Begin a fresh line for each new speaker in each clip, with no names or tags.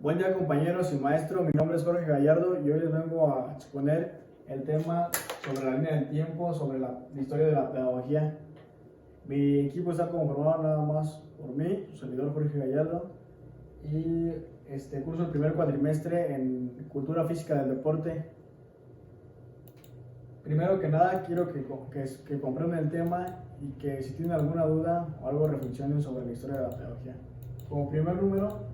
Buen día compañeros y maestro, mi nombre es Jorge Gallardo y hoy les vengo a exponer el tema sobre la línea del tiempo, sobre la historia de la pedagogía. Mi equipo está conformado nada más por mí, su servidor Jorge Gallardo, y curso el primer cuatrimestre en Cultura Física del Deporte. Primero que nada quiero que comprendan el tema y que si tienen alguna duda o algo reflexionen sobre la historia de la pedagogía. Como primer número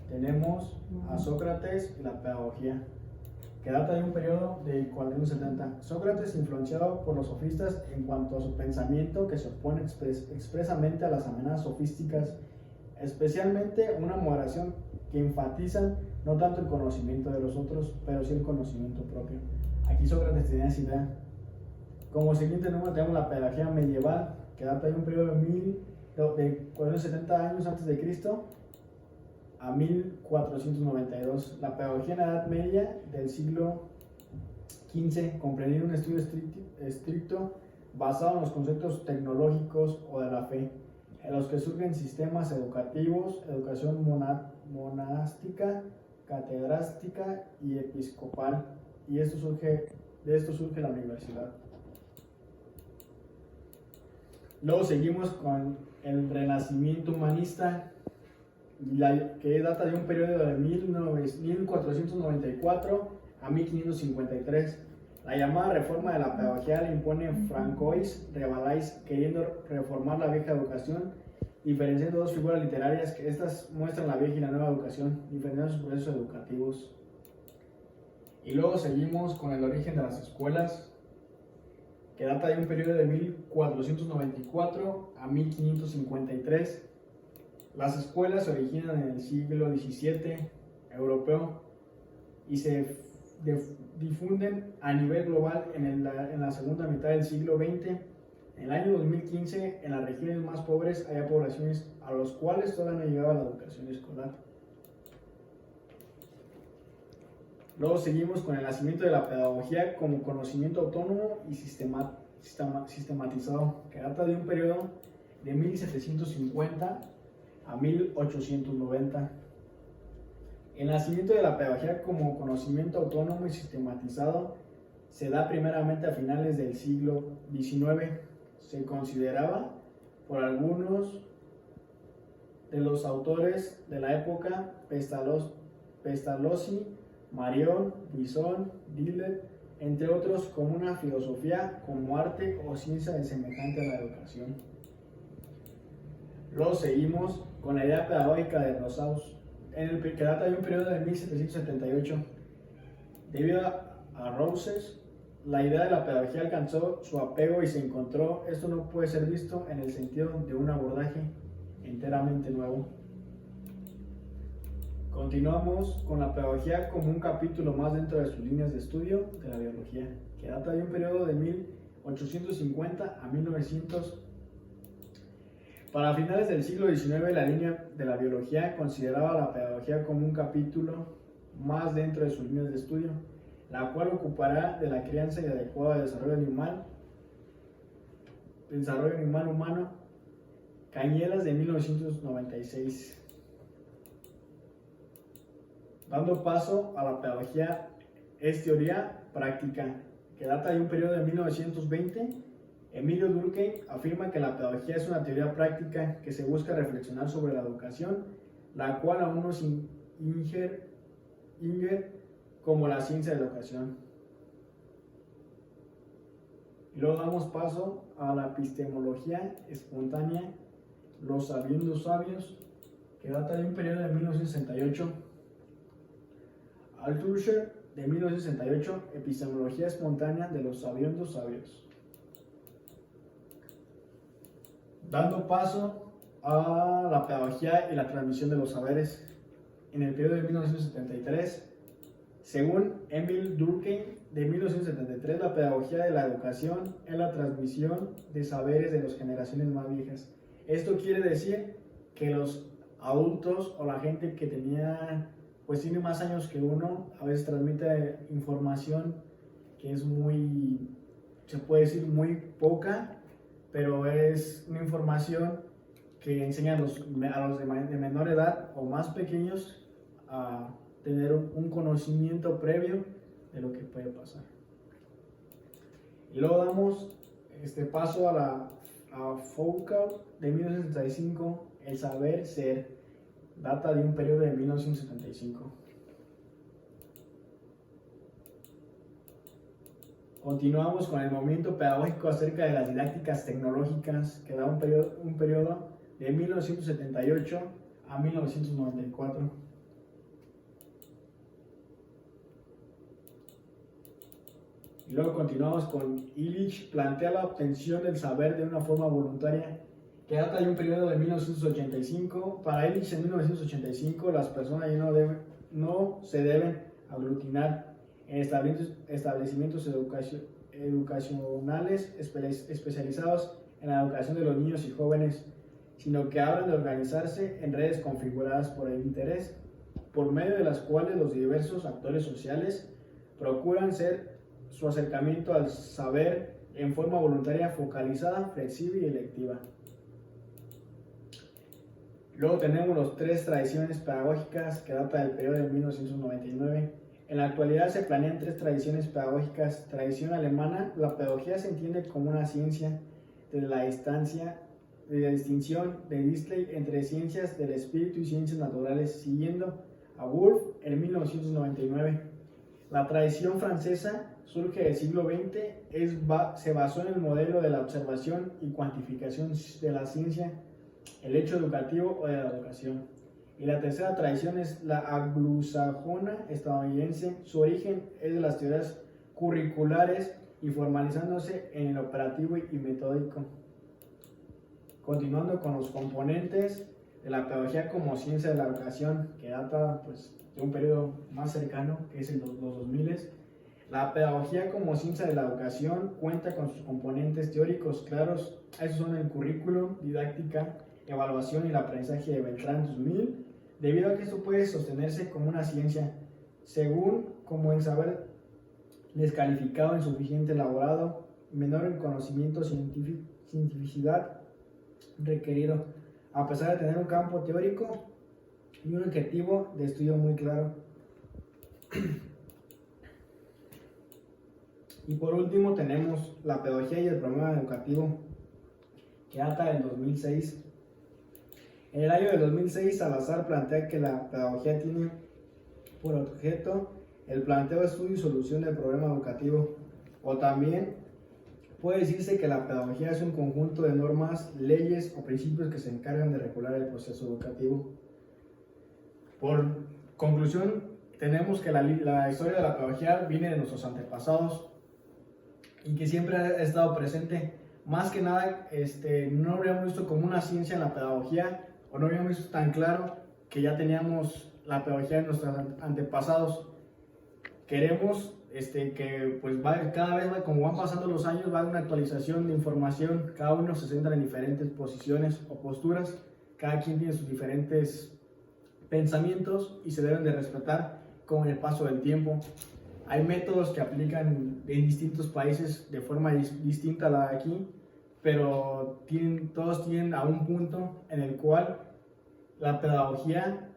tenemos a Sócrates y la pedagogía, que data de un periodo de 470. Sócrates, influenciado por los sofistas en cuanto a su pensamiento que se opone expresamente a las amenazas sofísticas, especialmente una moderación que enfatizan no tanto el conocimiento de los otros, pero sí el conocimiento propio. Aquí Sócrates tenía esa idea. Como siguiente número tenemos la pedagogía medieval, que data de un periodo de 470 años antes de Cristo a 1492. La pedagogía en la Edad Media del siglo XV comprendía un estudio estricto basado en los conceptos tecnológicos o de la fe, en los que surgen sistemas educativos, educación monástica, catedrática y episcopal, y de esto surge la universidad. Luego seguimos con el Renacimiento humanista, que data de un periodo de 1494 a 1553. La llamada reforma de la pedagogía la impone Francois Rabelais, queriendo reformar la vieja educación, diferenciando dos figuras literarias que estas muestran la vieja y la nueva educación, diferenciando sus procesos educativos. Y luego seguimos con el origen de las escuelas, que data de un periodo de 1494 a 1553. Las escuelas se originan en el siglo XVII europeo y se difunden a nivel global en la segunda mitad del siglo XX. En el año 2015, en las regiones más pobres, había poblaciones a las cuales todavía no llegaba la educación escolar. Luego seguimos con el nacimiento de la pedagogía como conocimiento autónomo y sistematizado, que data de un periodo de 1750 a 1890. El nacimiento de la pedagogía como conocimiento autónomo y sistematizado se da primeramente a finales del siglo XIX. Se consideraba por algunos de los autores de la época, Pestalozzi, Marion, Bison, Diller, entre otros, como una filosofía, como arte o ciencia semejante a la educación. Luego seguimos con la idea pedagógica de Rosales, que data de un periodo de 1778. Debido a Rosales, la idea de la pedagogía alcanzó su apego y se encontró, esto no puede ser visto en el sentido de un abordaje enteramente nuevo. Continuamos con la pedagogía como un capítulo más dentro de sus líneas de estudio de la biología, que data de un periodo de 1850 a 1900. Para finales del siglo XIX, la línea de la biología consideraba la pedagogía como un capítulo más dentro de sus líneas de estudio, la cual ocupará de la crianza y adecuado desarrollo animal humano, Cañedas de 1996. Dando paso a la pedagogía es teoría práctica, que data de un periodo de 1920. Emilio Durkheim afirma que la pedagogía es una teoría práctica que se busca reflexionar sobre la educación, la cual aún no se ingiere como la ciencia de la educación. Y luego damos paso a la epistemología espontánea, los sabiendos sabios, que data de un periodo de 1968. Althusser, de 1968, epistemología espontánea de los sabiendos sabios. Dando paso a la pedagogía y la transmisión de los saberes. En el periodo de 1973, según Emil Durkheim, de 1973, la pedagogía de la educación es la transmisión de saberes de las generaciones más viejas. Esto quiere decir que los adultos o la gente que tiene más años que uno, a veces transmite información que es se puede decir muy poca, pero es una información que enseña a los de menor edad o más pequeños a tener un conocimiento previo de lo que puede pasar. Y luego damos paso a Foucault de 1965, el saber ser, data de un periodo de 1975. Continuamos con el movimiento pedagógico acerca de las didácticas tecnológicas, que da un periodo de 1978 a 1994. Y luego continuamos con Illich, plantea la obtención del saber de una forma voluntaria, que data de un periodo de 1985. Para Illich, en 1985, las personas ya no se deben aglutinar en establecimientos educacionales especializados en la educación de los niños y jóvenes, sino que hablan de organizarse en redes configuradas por el interés, por medio de las cuales los diversos actores sociales procuran su acercamiento al saber en forma voluntaria, focalizada, flexible y electiva. Luego tenemos las 3 tradiciones pedagógicas, que data del periodo de 1999. En la actualidad se planean 3 tradiciones pedagógicas. Tradición alemana: la pedagogía se entiende como una ciencia desde la distinción de Distley entre ciencias del espíritu y ciencias naturales, siguiendo a Wolff en 1999. La tradición francesa surge del siglo XX, se basó en el modelo de la observación y cuantificación de la ciencia, el hecho educativo o de la educación. Y la tercera tradición es la anglosajona estadounidense. Su origen es de las teorías curriculares y formalizándose en el operativo y metódico. Continuando con los componentes de la pedagogía como ciencia de la educación, que data de un periodo más cercano, que es los 2000. La pedagogía como ciencia de la educación cuenta con sus componentes teóricos claros. Esos son el currículo, didáctica, evaluación y el aprendizaje de Beltrán 2000, debido a que esto puede sostenerse como una ciencia, según como el saber descalificado, insuficiente elaborado, menor en conocimiento, cientificidad requerido, a pesar de tener un campo teórico y un objetivo de estudio muy claro. Y por último tenemos la pedagogía y el programa educativo, que data del 2006. En el año de 2006, Salazar plantea que la pedagogía tiene por objeto el planteo, estudio y solución del problema educativo, o también puede decirse que la pedagogía es un conjunto de normas, leyes o principios que se encargan de regular el proceso educativo. Por conclusión, tenemos que la historia de la pedagogía viene de nuestros antepasados y que siempre ha estado presente. Más que nada, no habríamos visto como una ciencia en la pedagogía, o no habíamos visto tan claro que ya teníamos la pedagogía de nuestros antepasados. Queremos que cada vez como van pasando los años, va a haber una actualización de información, cada uno se centra en diferentes posiciones o posturas, cada quien tiene sus diferentes pensamientos y se deben de respetar con el paso del tiempo. Hay métodos que aplican en distintos países de forma distinta a la de aquí, pero todos tienen a un punto en el cual la pedagogía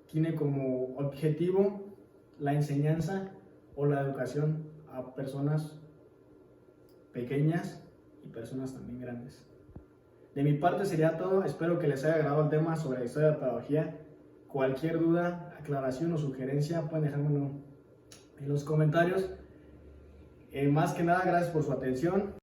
tiene como objetivo la enseñanza o la educación a personas pequeñas y personas también grandes. De mi parte sería todo. Espero que les haya agradado el tema sobre la historia de la pedagogía. Cualquier duda, aclaración o sugerencia pueden dejármelo en los comentarios. Más que nada, gracias por su atención.